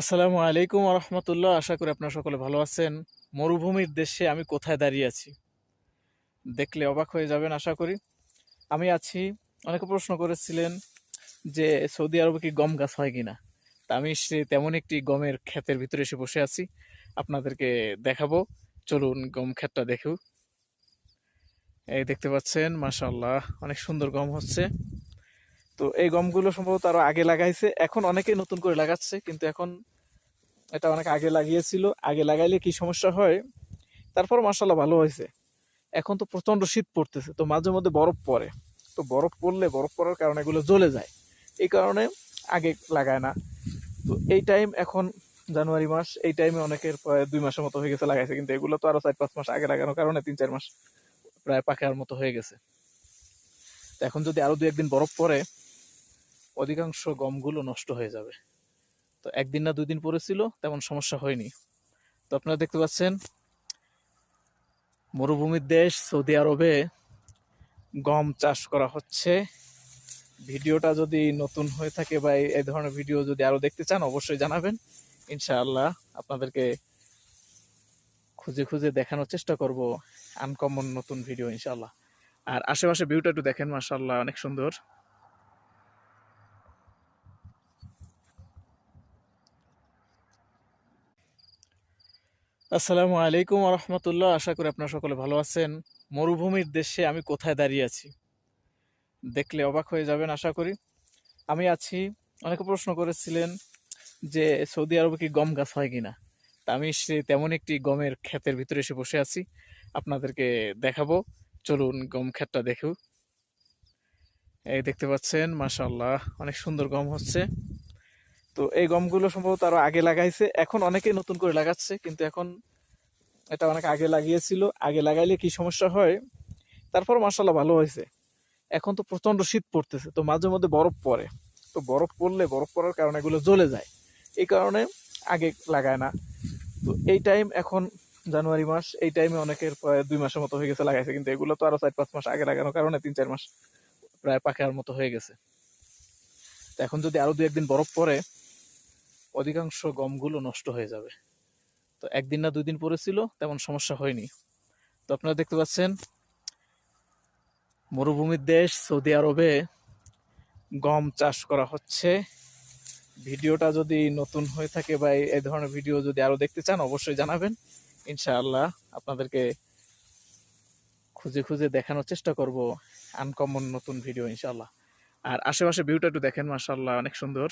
আসসালামু আলাইকুম রহমতুল্লাহ। আশা করি আপনারা সকলে ভালো আছেন। মরুভূমির দেশে আমি কোথায় দাঁড়িয়ে আছি দেখলে অবাক হয়ে যাবেন আশা করি। আমি আছি, অনেকে প্রশ্ন করেছিলেন যে সৌদি আরবে কি গম গাছ হয় কিনা। তা আমি তেমন একটি গমের ক্ষেতের ভিতরে এসে বসে আছি, আপনাদেরকে দেখাবো। চলুন গম ক্ষেতটা দেখুন। এই দেখতে পাচ্ছেন, মাশাআল্লাহ অনেক সুন্দর গম হচ্ছে। তো এই গমগুলো সম্ভবত আরো আগে লাগাইছে, এখন অনেকেই নতুন করে লাগাচ্ছে, কিন্তু এখন এটা অনেক আগে লাগিয়েছিল। আগে লাগাইলে কি সমস্যা হয়, তারপর মাশাআল্লাহ ভালো হয়েছে। এখন তো প্রচন্ড শীত পড়তেছে, তো মাঝে মধ্যে বরফ পড়ে। তো বরফ পড়ার কারণে এগুলো জ্বলে যায়, এই কারণে আগে লাগায় না। তো এই টাইম এখন জানুয়ারি মাস, এই টাইমে অনেকের প্রায় 2 মাসের মতো হয়ে গেছে লাগাইছে, কিন্তু এগুলো তো আরো 4-5 মাস আগে লাগানোর কারণে 3-4 মাস প্রায় পাকার মতো হয়ে গেছে। তো এখন যদি আরো 2-1 দিন বরফ পড়ে, অধিকাংশ গমগুলো নষ্ট হয়ে যাবে। তো 1 দিন না 2 দিন পড়েছিল, তেমন সমস্যা হয়নি। তো আপনারা দেখতে পাচ্ছেন, মরুভূমির দেশ সৌদি আরবে গম চাষ করা হচ্ছে। ভিডিওটা যদি নতুন হয়ে থাকে বা এই ধরনের ভিডিও যদি আরো দেখতে চান, অবশ্যই জানাবেন। ইনশাআল্লাহ আপনাদেরকে খুঁজে খুঁজে দেখানোর চেষ্টা করব আনকমন নতুন ভিডিও ইনশাআল্লাহ। আর আশেপাশে ভিউটা একটু দেখেন, মাশাআল্লাহ অনেক সুন্দর। আসসালামু আলাইকুম রহমতুল্লাহ। আশা করি আপনারা সকলে ভালো আছেন। মরুভূমির দেশে আমি কোথায় দাঁড়িয়ে আছি দেখলে অবাক হয়ে যাবেন আশা করি। আমি আছি, অনেকে প্রশ্ন করেছিলেন যে সৌদি আরবে কি গম গাছ হয় কিনা। তা আমি তেমন একটি গমের ক্ষেতের ভিতরে এসে বসে আছি, আপনাদেরকে দেখাবো। চলুন গম ক্ষেতটা দেখুন। এই দেখতে পাচ্ছেন, মাশাআল্লাহ অনেক সুন্দর গম হচ্ছে। তো এই গমগুলো সম্ভবত আরো আগে লাগাইছে, এখন অনেকেই নতুন করে লাগাচ্ছে, কিন্তু এখন এটা অনেক আগে লাগিয়েছিল। আগে লাগাইলে কি সমস্যা হয়, তারপর মাশাআল্লাহ ভালো হয়েছে। এখন তো প্রচন্ড শীত পড়তেছে, তো মাঝে মধ্যে বরফ পড়ে। তো বরফ পড়ার কারণে এগুলো জ্বলে যায়, এই কারণে আগে লাগায় না। তো এই টাইম এখন জানুয়ারি মাস, এই টাইমে অনেকের প্রায় 2 মাসের মতো হয়ে গেছে লাগাইছে, কিন্তু এগুলো তো আরো 4-5 মাস আগে লাগানোর কারণে 3-4 মাস প্রায় পাকার মতো হয়ে গেছে। তো এখন যদি আরো 2-1 দিন বরফ পড়ে, অধিকাংশ গমগুলো নষ্ট হয়ে যাবে। তো 1 দিন না 2 দিন পড়েছিল, তেমন সমস্যা হয়নি। তো আপনারা দেখতে পাচ্ছেন, মরুভূমির দেশ সৌদি আরবে গম চাষ করা হচ্ছে। ভিডিওটা যদি নতুন হয়ে থাকে বা এই ধরনের ভিডিও যদি আরো দেখতে চান, অবশ্যই জানাবেন। ইনশাআল্লাহ আপনাদেরকে খুঁজে খুঁজে দেখানোর চেষ্টা করব আনকমন নতুন ভিডিও ইনশাআল্লাহ। আর আশেপাশে ভিউটা একটু দেখেন, মাশাআল্লাহ অনেক সুন্দর।